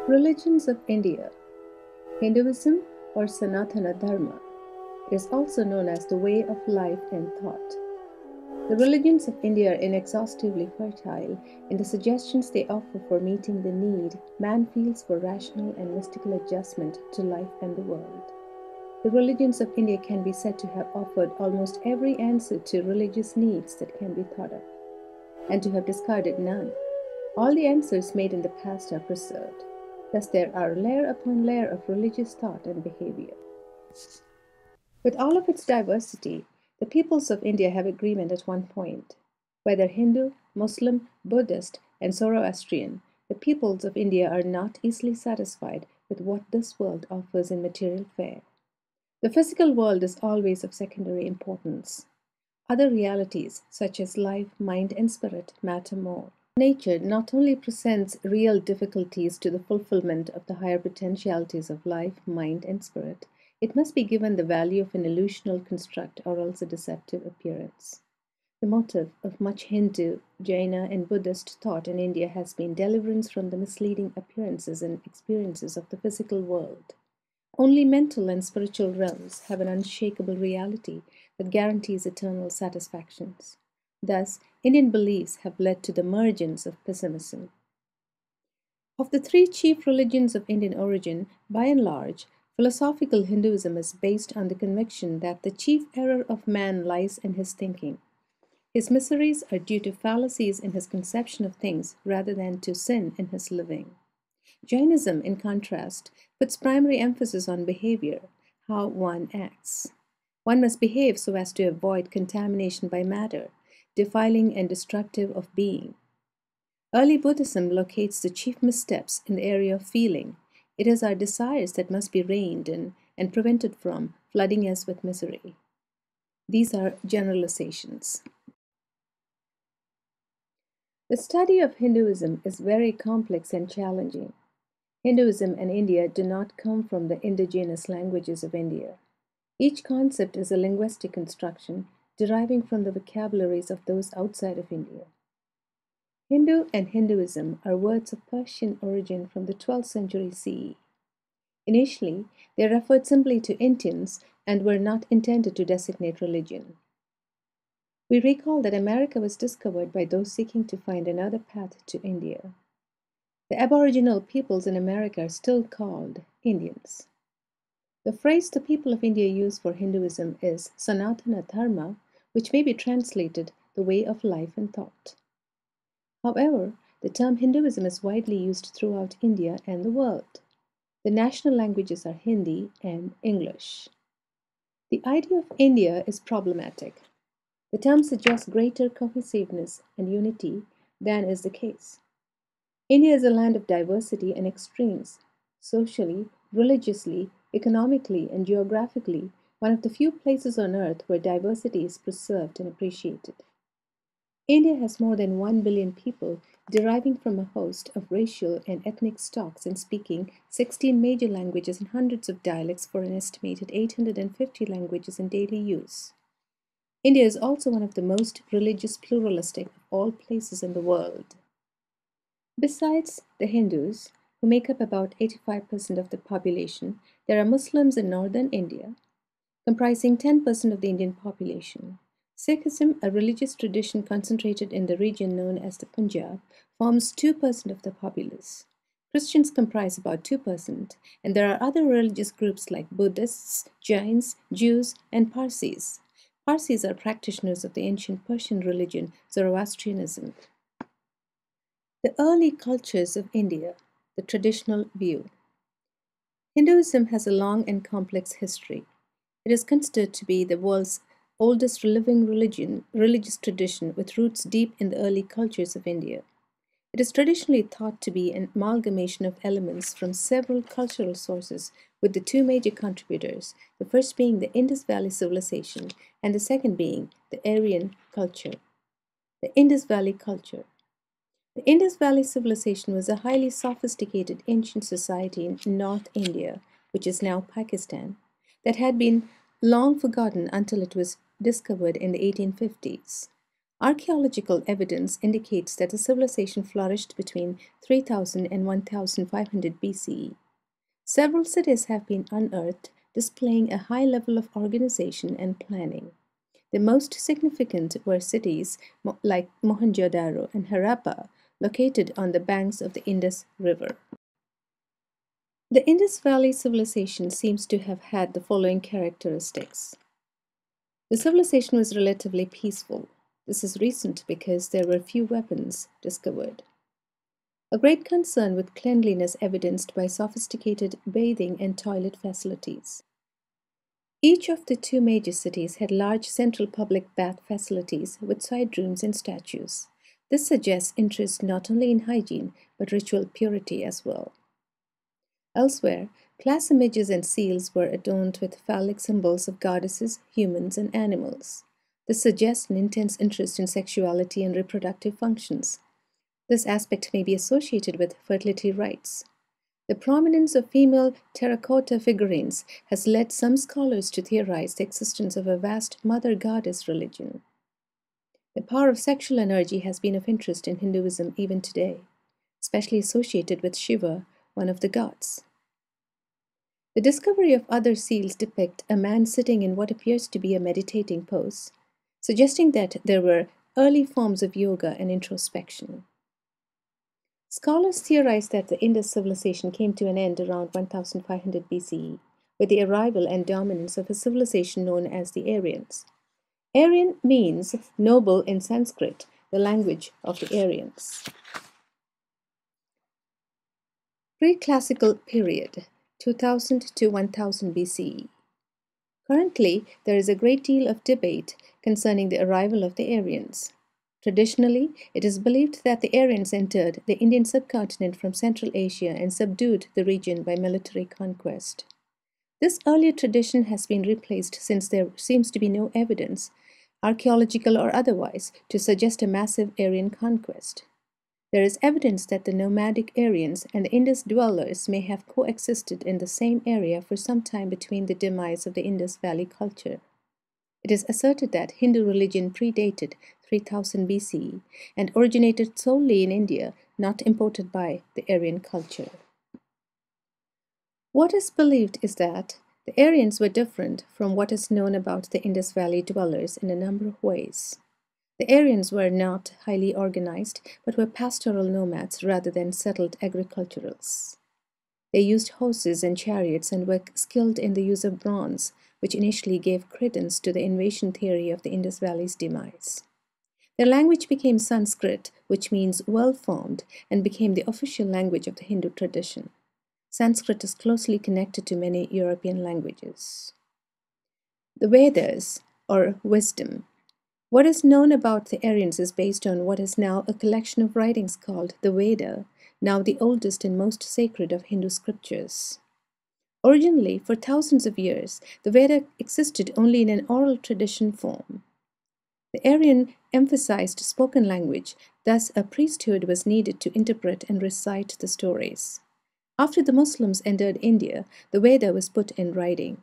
Religions of India. Hinduism or Sanatana Dharma. It is also known as the way of life and thought. The religions of India are inexhaustively fertile in the suggestions they offer for meeting the need man feels for rational and mystical adjustment to life and the world. The religions of India can be said to have offered almost every answer to religious needs that can be thought of, and to have discarded none. All the answers made in the past are preserved. Thus, there are layer upon layer of religious thought and behavior. With all of its diversity, the peoples of India have agreement at one point. Whether Hindu, Muslim, Buddhist, and Zoroastrian, the peoples of India are not easily satisfied with what this world offers in material fare. The physical world is always of secondary importance. Other realities, such as life, mind, and spirit, matter more. Nature not only presents real difficulties to the fulfillment of the higher potentialities of life, mind, and spirit, it must be given the value of an illusional construct or else a deceptive appearance. The motive of much Hindu, Jaina, and Buddhist thought in India has been deliverance from the misleading appearances and experiences of the physical world. Only mental and spiritual realms have an unshakable reality that guarantees eternal satisfactions. Thus, Indian beliefs have led to the emergence of pessimism. Of the three chief religions of Indian origin, by and large, philosophical Hinduism is based on the conviction that the chief error of man lies in his thinking. His miseries are due to fallacies in his conception of things rather than to sin in his living. Jainism, in contrast, puts primary emphasis on behavior, how one acts. One must behave so as to avoid contamination by matter, defiling and destructive of being. Early Buddhism locates the chief missteps in the area of feeling. It is our desires that must be reined in and prevented from flooding us with misery. These are generalizations. The study of Hinduism is very complex and challenging. Hinduism and India do not come from the indigenous languages of India. Each concept is a linguistic construction deriving from the vocabularies of those outside of India. Hindu and Hinduism are words of Persian origin from the 12th century CE. Initially, they referred simply to Indians and were not intended to designate religion. We recall that America was discovered by those seeking to find another path to India. The aboriginal peoples in America are still called Indians. The phrase the people of India use for Hinduism is Sanatana Dharma, which may be translated the way of life and thought. However, the term Hinduism is widely used throughout India and the world. The national languages are Hindi and English. The idea of India is problematic. The term suggests greater cohesiveness and unity than is the case. India is a land of diversity and extremes. Socially, religiously, economically, and geographically, one of the few places on earth where diversity is preserved and appreciated. India has more than 1 billion people deriving from a host of racial and ethnic stocks and speaking 16 major languages and hundreds of dialects for an estimated 850 languages in daily use. India is also one of the most religious pluralistic of all places in the world. Besides the Hindus, who make up about 85% of the population, there are Muslims in northern India, comprising 10% of the Indian population. Sikhism, a religious tradition concentrated in the region known as the Punjab, forms 2% of the populace. Christians comprise about 2%, and there are other religious groups like Buddhists, Jains, Jews, and Parsis. Parsis are practitioners of the ancient Persian religion Zoroastrianism. The early cultures of India, the traditional view. Hinduism has a long and complex history. It is considered to be the world's oldest living religious tradition with roots deep in the early cultures of India. It is traditionally thought to be an amalgamation of elements from several cultural sources, with the two major contributors, the first being the Indus Valley civilization and the second being the Aryan culture. The Indus Valley culture. The Indus Valley civilization was a highly sophisticated ancient society in North India, which is now Pakistan, that had been long forgotten until it was discovered in the 1850s. Archaeological evidence indicates that the civilization flourished between 3000 and 1500 BCE. Several cities have been unearthed, displaying a high level of organization and planning. The most significant were cities like Mohenjo-daro and Harappa, located on the banks of the Indus River. The Indus Valley civilization seems to have had the following characteristics. The civilization was relatively peaceful. This is recent because there were few weapons discovered. A great concern with cleanliness evidenced by sophisticated bathing and toilet facilities. Each of the two major cities had large central public bath facilities with side rooms and statues. This suggests interest not only in hygiene but ritual purity as well. Elsewhere, glass images and seals were adorned with phallic symbols of goddesses, humans, and animals. This suggests an intense interest in sexuality and reproductive functions. This aspect may be associated with fertility rites. The prominence of female terracotta figurines has led some scholars to theorize the existence of a vast mother goddess religion. The power of sexual energy has been of interest in Hinduism even today, especially associated with Shiva, one of the gods. The discovery of other seals depict a man sitting in what appears to be a meditating pose, suggesting that there were early forms of yoga and introspection. Scholars theorize that the Indus civilization came to an end around 1500 BCE, with the arrival and dominance of a civilization known as the Aryans. Aryan means noble in Sanskrit, the language of the Aryans. Pre-classical period, 2000 to 1000 BCE. Currently, there is a great deal of debate concerning the arrival of the Aryans. Traditionally, it is believed that the Aryans entered the Indian subcontinent from Central Asia and subdued the region by military conquest. This earlier tradition has been replaced since there seems to be no evidence, archaeological or otherwise, to suggest a massive Aryan conquest. There is evidence that the nomadic Aryans and the Indus dwellers may have coexisted in the same area for some time between the demise of the Indus Valley culture. It is asserted that Hindu religion predated 3000 BCE and originated solely in India, not imported by the Aryan culture. What is believed is that the Aryans were different from what is known about the Indus Valley dwellers in a number of ways. The Aryans were not highly organized, but were pastoral nomads rather than settled agriculturals. They used horses and chariots and were skilled in the use of bronze, which initially gave credence to the invasion theory of the Indus Valley's demise. Their language became Sanskrit, which means well-formed, and became the official language of the Hindu tradition. Sanskrit is closely connected to many European languages. The Vedas, or wisdom. What is known about the Aryans is based on what is now a collection of writings called the Veda, now the oldest and most sacred of Hindu scriptures. Originally, for thousands of years, the Veda existed only in an oral tradition form. The Aryan emphasized spoken language, thus a priesthood was needed to interpret and recite the stories. After the Muslims entered India, the Veda was put in writing.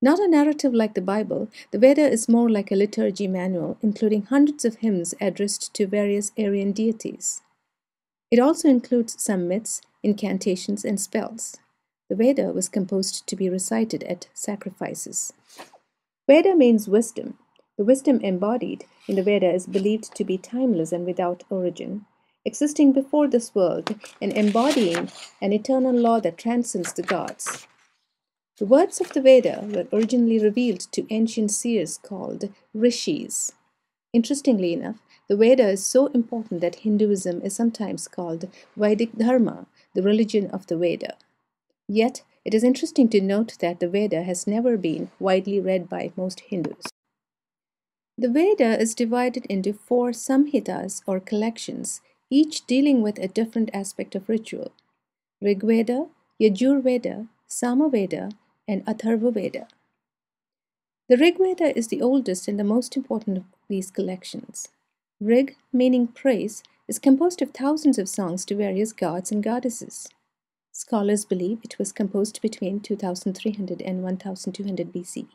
Not a narrative like the Bible, the Veda is more like a liturgy manual, including hundreds of hymns addressed to various Aryan deities. It also includes some myths, incantations, and spells. The Veda was composed to be recited at sacrifices. Veda means wisdom. The wisdom embodied in the Veda is believed to be timeless and without origin, existing before this world and embodying an eternal law that transcends the gods. The words of the Veda were originally revealed to ancient seers called rishis. Interestingly enough, the Veda is so important that Hinduism is sometimes called Vedic Dharma, the religion of the Veda. Yet, it is interesting to note that the Veda has never been widely read by most Hindus. The Veda is divided into 4 samhitas or collections, each dealing with a different aspect of ritual: Rigveda, Yajurveda, Samaveda, and Atharvaveda. The Rigveda is the oldest and the most important of these collections. Rig, meaning praise, is composed of thousands of songs to various gods and goddesses. Scholars believe it was composed between 2300 and 1200 BC.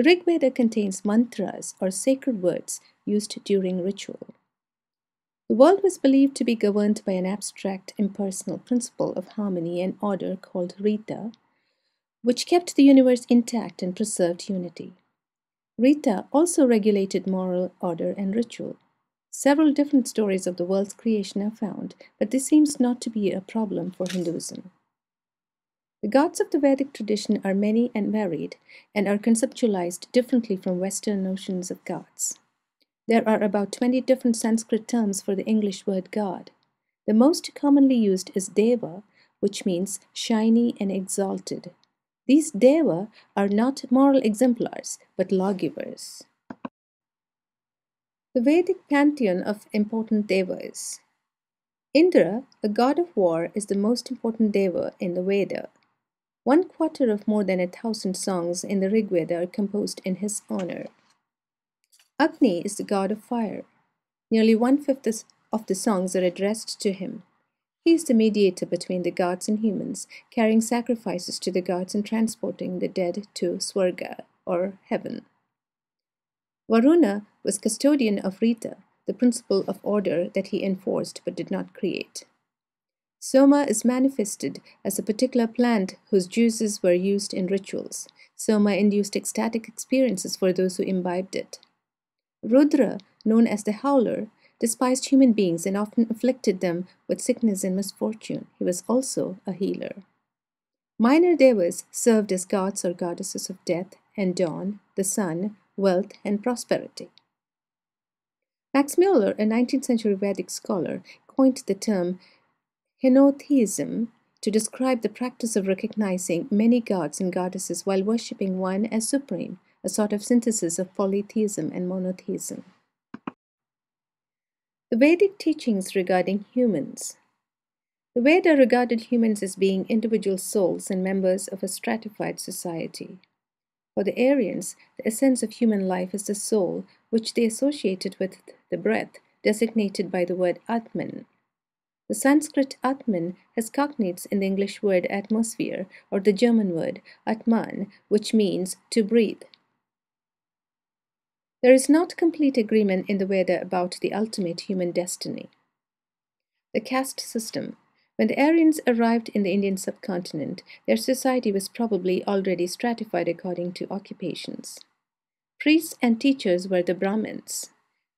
The Rig Veda contains mantras or sacred words used during ritual. The world was believed to be governed by an abstract, impersonal principle of harmony and order called Rita, which kept the universe intact and preserved unity. Rita also regulated moral order and ritual. Several different stories of the world's creation are found, but this seems not to be a problem for Hinduism. The gods of the Vedic tradition are many and varied, and are conceptualized differently from Western notions of gods. There are about 20 different Sanskrit terms for the English word God. The most commonly used is Deva, which means shiny and exalted. These Deva are not moral exemplars, but lawgivers. The Vedic pantheon of important Devas. Indra, a god of war, is the most important Deva in the Veda. 1/4 of more than 1,000 songs in the Rig Veda are composed in his honor. Agni is the god of fire. Nearly 1/5 of the songs are addressed to him. He is the mediator between the gods and humans, carrying sacrifices to the gods and transporting the dead to Swarga, or heaven. Varuna was custodian of Rita, the principle of order that he enforced but did not create. Soma is manifested as a particular plant whose juices were used in rituals. Soma induced ecstatic experiences for those who imbibed it. Rudra, known as the Howler, despised human beings and often afflicted them with sickness and misfortune. He was also a healer. Minor devas served as gods or goddesses of death and dawn, the sun, wealth, and prosperity. Max Muller, a 19th century Vedic scholar, coined the term henotheism to describe the practice of recognizing many gods and goddesses while worshipping one as supreme, a sort of synthesis of polytheism and monotheism. The Vedic teachings regarding humans. The Veda regarded humans as being individual souls and members of a stratified society. For the Aryans, the essence of human life is the soul, which they associated with the breath, designated by the word Atman. The Sanskrit Atman has cognates in the English word atmosphere or the German word Atman, which means to breathe. There is not complete agreement in the Veda about the ultimate human destiny. The caste system. When the Aryans arrived in the Indian subcontinent, their society was probably already stratified according to occupations. Priests and teachers were the Brahmins.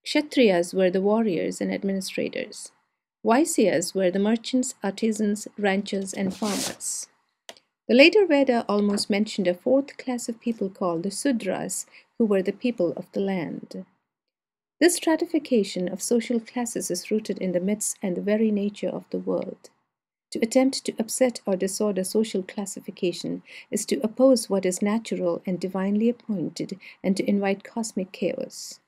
Kshatriyas were the warriors and administrators. Vaisyas were the merchants, artisans, ranchers, and farmers. The later Veda almost mentioned a fourth class of people called the Sudras, who were the people of the land. This stratification of social classes is rooted in the myths and the very nature of the world. To attempt to upset or disorder social classification is to oppose what is natural and divinely appointed and to invite cosmic chaos.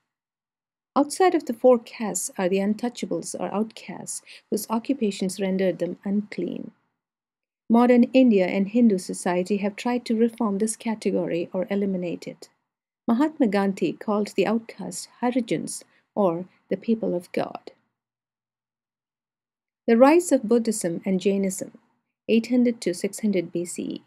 Outside of the four castes are the untouchables or outcasts, whose occupations rendered them unclean. Modern India and Hindu society have tried to reform this category or eliminate it. Mahatma Gandhi called the outcasts Harijans, or the people of God. The rise of Buddhism and Jainism, 800 to 600 BCE.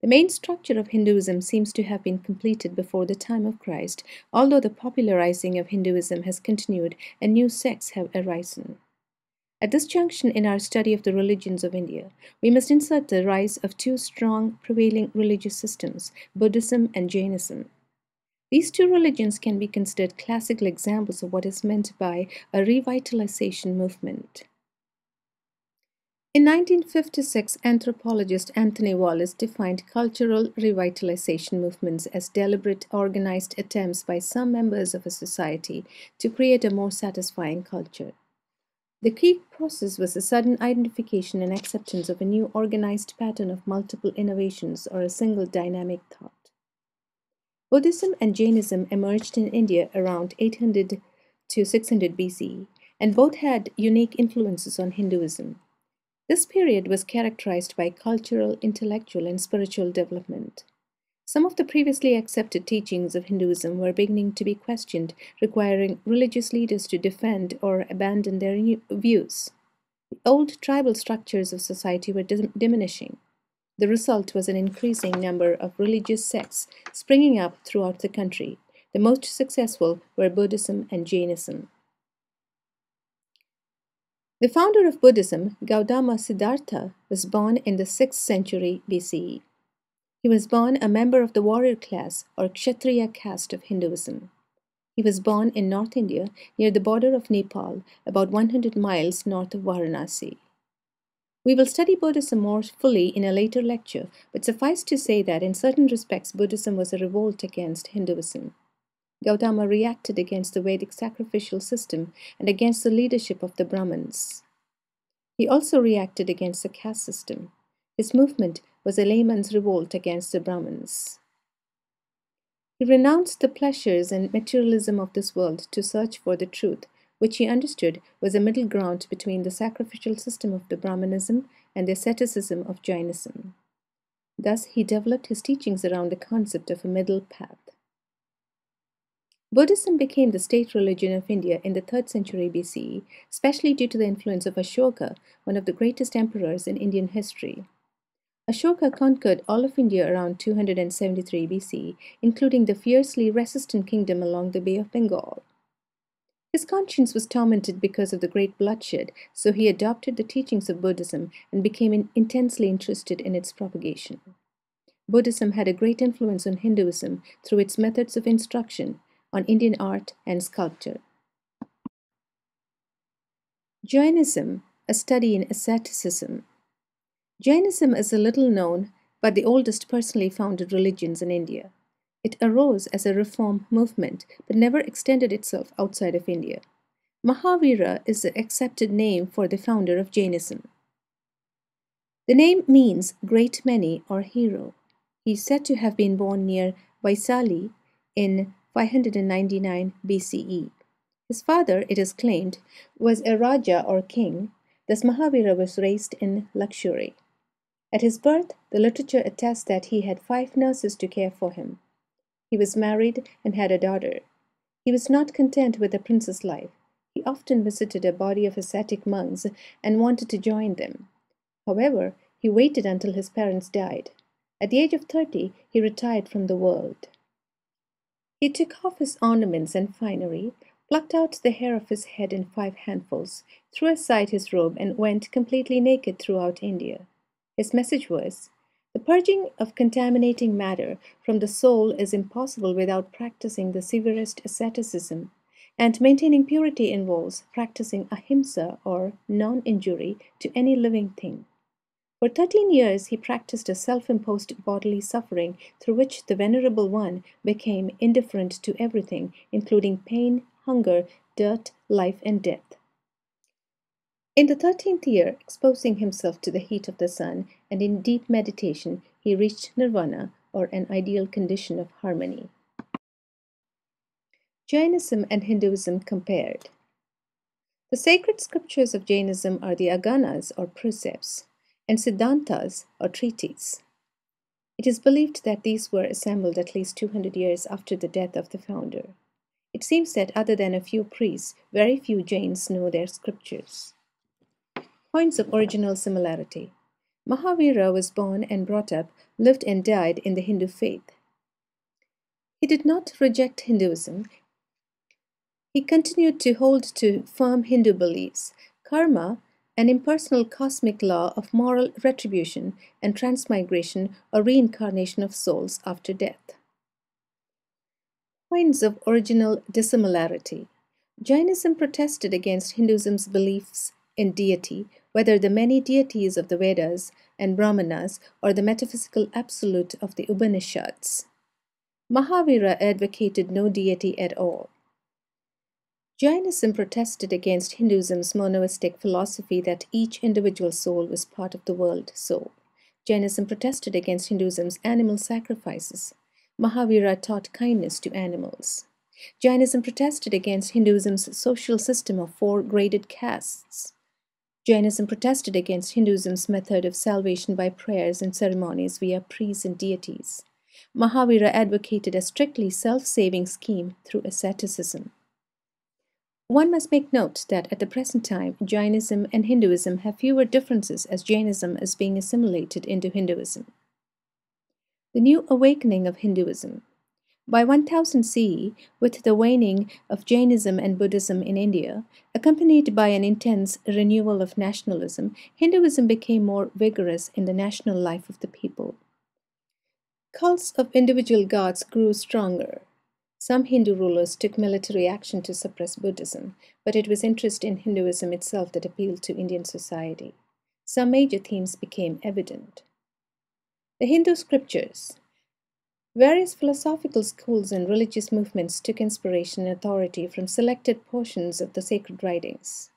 The main structure of Hinduism seems to have been completed before the time of Christ, although the popularizing of Hinduism has continued and new sects have arisen. At this junction in our study of the religions of India, we must insert the rise of two strong prevailing religious systems, Buddhism and Jainism. These two religions can be considered classical examples of what is meant by a revitalization movement. In 1956, anthropologist Anthony Wallace defined cultural revitalization movements as deliberate, organized attempts by some members of a society to create a more satisfying culture. The key process was a sudden identification and acceptance of a new organized pattern of multiple innovations or a single dynamic thought. Buddhism and Jainism emerged in India around 800 to 600 BCE, and both had unique influences on Hinduism. This period was characterized by cultural, intellectual, and spiritual development. Some of the previously accepted teachings of Hinduism were beginning to be questioned, requiring religious leaders to defend or abandon their views. The old tribal structures of society were diminishing. The result was an increasing number of religious sects springing up throughout the country. The most successful were Buddhism and Jainism. The founder of Buddhism, Gautama Siddhartha, was born in the 6th century BCE. He was born a member of the warrior class or Kshatriya caste of Hinduism. He was born in North India near the border of Nepal, about 100 miles north of Varanasi. We will study Buddhism more fully in a later lecture, but suffice to say that in certain respects Buddhism was a revolt against Hinduism. Gautama reacted against the Vedic sacrificial system and against the leadership of the Brahmins. He also reacted against the caste system. His movement was a layman's revolt against the Brahmins. He renounced the pleasures and materialism of this world to search for the truth, which he understood was a middle ground between the sacrificial system of the Brahmanism and the asceticism of Jainism. Thus, he developed his teachings around the concept of a middle path. Buddhism became the state religion of India in the 3rd century BCE, especially due to the influence of Ashoka, one of the greatest emperors in Indian history. Ashoka conquered all of India around 273 BC, including the fiercely resistant kingdom along the Bay of Bengal. His conscience was tormented because of the great bloodshed, so he adopted the teachings of Buddhism and became intensely interested in its propagation. Buddhism had a great influence on Hinduism through its methods of instruction, on Indian art and sculpture. Jainism, a study in asceticism. Jainism is a little known but the oldest personally founded religions in India. It arose as a reform movement but never extended itself outside of India. Mahavira is the accepted name for the founder of Jainism. The name means great many or hero. He is said to have been born near Vaisali in 599 BCE. His father, it is claimed, was a Raja or king, thus Mahavira was raised in luxury. At his birth, the literature attests that he had 5 nurses to care for him. He was married and had a daughter. He was not content with a prince's life. He often visited a body of ascetic monks and wanted to join them. However, he waited until his parents died. At the age of 30, he retired from the world. He took off his ornaments and finery, plucked out the hair of his head in 5 handfuls, threw aside his robe, and went completely naked throughout India. His message was, the purging of contaminating matter from the soul is impossible without practicing the severest asceticism, and maintaining purity involves practicing ahimsa or non-injury to any living thing. For 13 years he practiced a self-imposed bodily suffering through which the Venerable One became indifferent to everything, including pain, hunger, dirt, life, and death. In the 13th year, exposing himself to the heat of the sun, and in deep meditation, he reached nirvana, or an ideal condition of harmony. Jainism and Hinduism compared. The sacred scriptures of Jainism are the aganas, or precepts, and siddhantas, or treatises. It is believed that these were assembled at least 200 years after the death of the founder. It seems that other than a few priests, very few Jains know their scriptures. Points of original similarity. Mahavira was born and brought up, lived and died in the Hindu faith. He did not reject Hinduism. He continued to hold to firm Hindu beliefs. Karma, an impersonal cosmic law of moral retribution and transmigration or reincarnation of souls after death. Points of original dissimilarity. Jainism protested against Hinduism's beliefs in deity, whether the many deities of the Vedas and Brahmanas or the metaphysical absolute of the Upanishads. Mahavira advocated no deity at all. Jainism protested against Hinduism's monoistic philosophy that each individual soul was part of the world soul. Jainism protested against Hinduism's animal sacrifices. Mahavira taught kindness to animals. Jainism protested against Hinduism's social system of 4 graded castes. Jainism protested against Hinduism's method of salvation by prayers and ceremonies via priests and deities. Mahavira advocated a strictly self-saving scheme through asceticism. One must make note that at the present time, Jainism and Hinduism have fewer differences as Jainism is being assimilated into Hinduism. The New Awakening of Hinduism. By 1000 CE, with the waning of Jainism and Buddhism in India, accompanied by an intense renewal of nationalism, Hinduism became more vigorous in the national life of the people. Cults of individual gods grew stronger. Some Hindu rulers took military action to suppress Buddhism, but it was interest in Hinduism itself that appealed to Indian society. Some major themes became evident. The Hindu scriptures. Various philosophical schools and religious movements took inspiration and authority from selected portions of the sacred writings.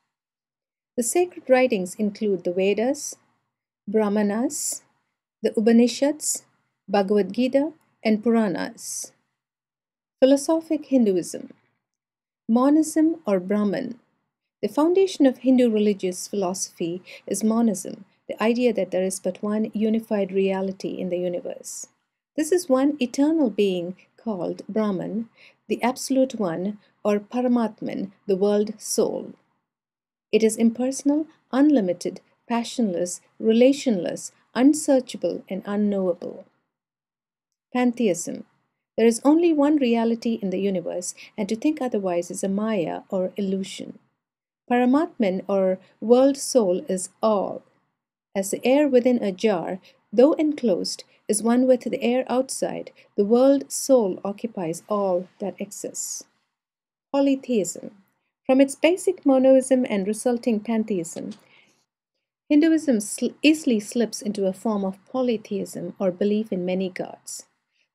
The sacred writings include the Vedas, Brahmanas, the Upanishads, Bhagavad Gita, and Puranas. Philosophic Hinduism. Monism or Brahman. The foundation of Hindu religious philosophy is monism, the idea that there is but one unified reality in the universe. This is one eternal being called Brahman, the Absolute One, or Paramatman, the World Soul. It is impersonal, unlimited, passionless, relationless, unsearchable, and unknowable. Pantheism. There is only one reality in the universe, and to think otherwise is a maya or illusion. Paramatman or World Soul is all. As the air within a jar, though enclosed, is one with the air outside, the World Soul occupies all that exists. Polytheism. From its basic monoism and resulting pantheism, Hinduism easily slips into a form of polytheism or belief in many gods.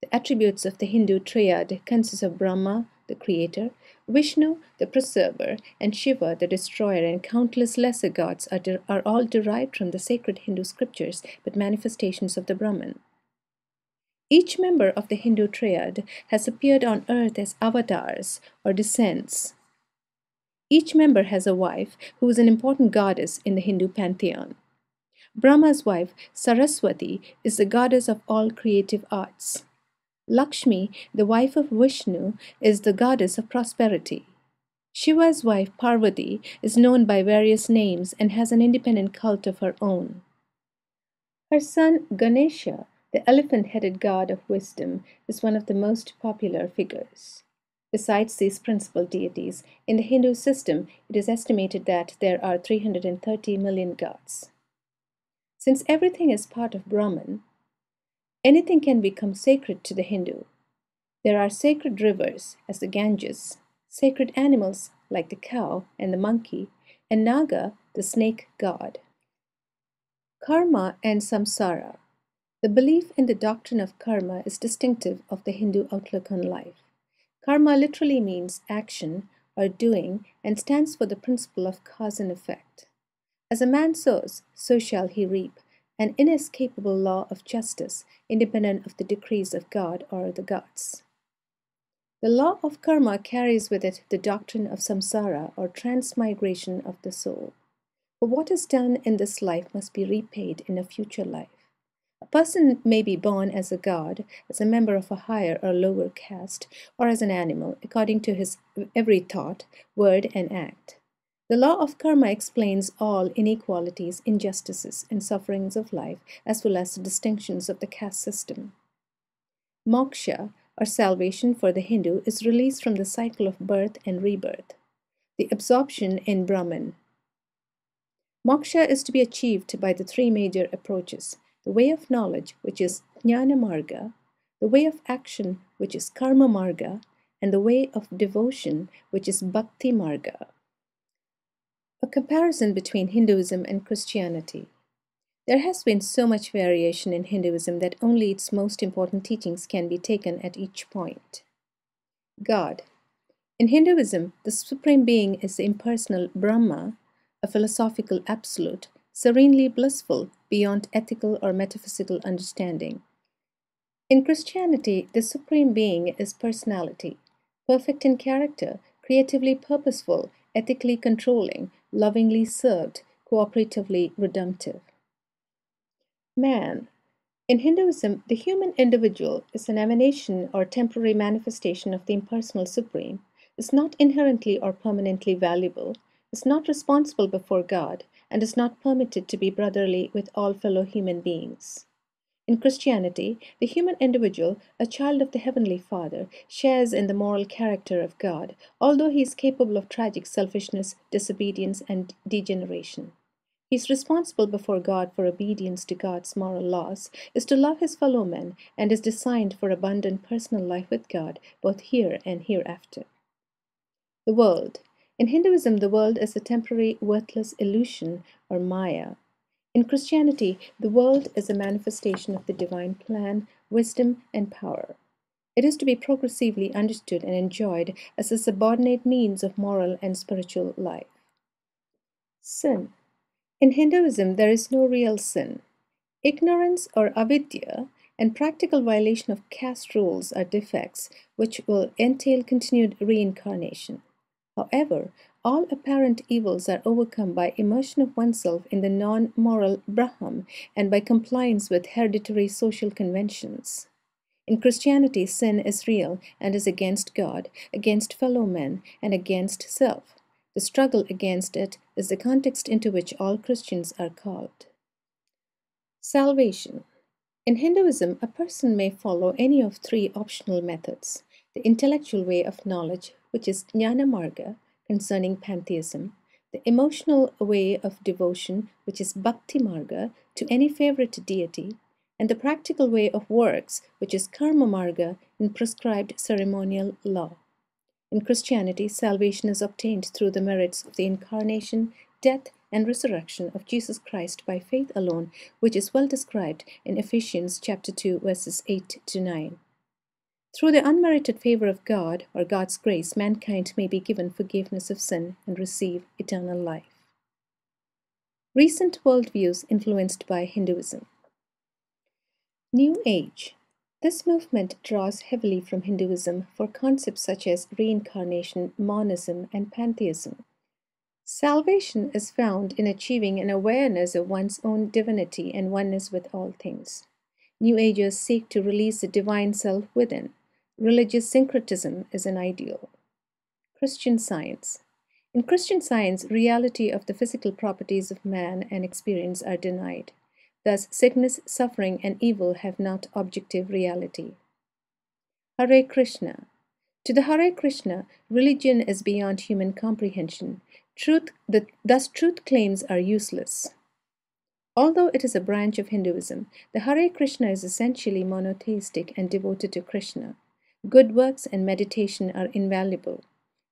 The attributes of the Hindu triad consist of Brahma, the creator, Vishnu, the preserver, and Shiva, the destroyer, and countless lesser gods are all derived from the sacred Hindu scriptures, but manifestations of the Brahman. Each member of the Hindu triad has appeared on earth as avatars or descents. Each member has a wife who is an important goddess in the Hindu pantheon. Brahma's wife, Saraswati, is the goddess of all creative arts. Lakshmi, the wife of Vishnu, is the goddess of prosperity. Shiva's wife, Parvati, is known by various names and has an independent cult of her own. Her son, Ganesha, the elephant-headed god of wisdom, is one of the most popular figures. Besides these principal deities, in the Hindu system, it is estimated that there are 330 million gods. Since everything is part of Brahman, anything can become sacred to the Hindu. There are sacred rivers, as the Ganges, sacred animals like the cow and the monkey, and Naga, the snake god. Karma and Samsara. The belief in the doctrine of karma is distinctive of the Hindu outlook on life. Karma literally means action or doing and stands for the principle of cause and effect. As a man sows, so shall he reap, an inescapable law of justice, independent of the decrees of God or the gods. The law of karma carries with it the doctrine of samsara or transmigration of the soul. For what is done in this life must be repaid in a future life. A person may be born as a god, as a member of a higher or lower caste, or as an animal, according to his every thought, word, and act. The law of karma explains all inequalities, injustices, and sufferings of life, as well as the distinctions of the caste system. Moksha, or salvation for the Hindu, is release from the cycle of birth and rebirth, the absorption in Brahman. Moksha is to be achieved by the three major approaches: the way of knowledge, which is Jnana Marga, the way of action, which is Karma Marga, and the way of devotion, which is Bhakti Marga. A comparison between Hinduism and Christianity. There has been so much variation in Hinduism that only its most important teachings can be taken at each point. God. In Hinduism, the Supreme Being is the impersonal Brahma, a philosophical absolute, serenely blissful beyond ethical or metaphysical understanding. In Christianity, the Supreme Being is personality, perfect in character, creatively purposeful, ethically controlling, lovingly served, cooperatively redemptive. Man. In Hinduism, the human individual is an emanation or temporary manifestation of the impersonal Supreme, is not inherently or permanently valuable, is not responsible before God, and is not permitted to be brotherly with all fellow human beings. In Christianity, the human individual, a child of the Heavenly Father, shares in the moral character of God, although he is capable of tragic selfishness, disobedience, and degeneration. He is responsible before God for obedience to God's moral laws, is to love his fellow men, and is designed for abundant personal life with God, both here and hereafter. The world. In Hinduism, the world is a temporary, worthless illusion or Maya. In Christianity, the world is a manifestation of the divine plan, wisdom, and power. It is to be progressively understood and enjoyed as a subordinate means of moral and spiritual life. Sin. In Hinduism, there is no real sin. Ignorance or avidya and practical violation of caste rules are defects which will entail continued reincarnation. However, all apparent evils are overcome by immersion of oneself in the non-moral Brahman and by compliance with hereditary social conventions. In Christianity, sin is real and is against God, against fellow men, and against self. The struggle against it is the context into which all Christians are called. Salvation. In Hinduism, a person may follow any of three optional methods: the intellectual way of knowledge, which is Jnana Marga, concerning pantheism; the emotional way of devotion, which is Bhakti Marga, to any favorite deity; and the practical way of works, which is Karma Marga, in prescribed ceremonial law. In Christianity, salvation is obtained through the merits of the incarnation, death, and resurrection of Jesus Christ by faith alone, which is well described in Ephesians chapter 2, verses 8 to 9. Through the unmerited favor of God, or God's grace, mankind may be given forgiveness of sin and receive eternal life. Recent worldviews influenced by Hinduism. New Age. This movement draws heavily from Hinduism for concepts such as reincarnation, monism, and pantheism. Salvation is found in achieving an awareness of one's own divinity and oneness with all things. New Agers seek to release the divine self within. Religious syncretism is an ideal. Christian Science. In Christian Science, reality of the physical properties of man and experience are denied. Thus, sickness, suffering, and evil have not objective reality. Hare Krishna. To the Hare Krishna, religion is beyond human comprehension. Thus, truth claims are useless. Although it is a branch of Hinduism, the Hare Krishna is essentially monotheistic and devoted to Krishna. Good works and meditation are invaluable.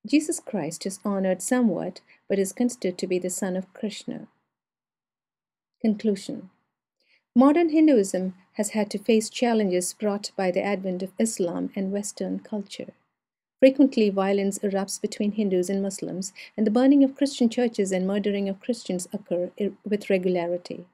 Jesus Christ is honored somewhat, but is considered to be the son of Krishna. Conclusion. Modern Hinduism has had to face challenges brought by the advent of Islam and Western culture. Frequently, violence erupts between Hindus and Muslims, and the burning of Christian churches and murdering of Christians occur with regularity.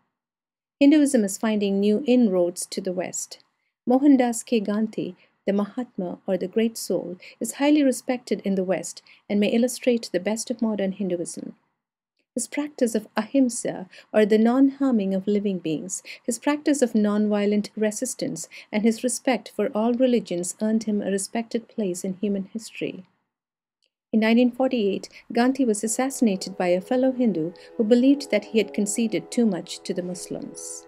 Hinduism is finding new inroads to the West. Mohandas K. Gandhi, the Mahatma or the Great Soul, is highly respected in the West and may illustrate the best of modern Hinduism. His practice of ahimsa, or the non-harming of living beings, his practice of non-violent resistance, and his respect for all religions earned him a respected place in human history. In 1948, Gandhi was assassinated by a fellow Hindu who believed that he had conceded too much to the Muslims.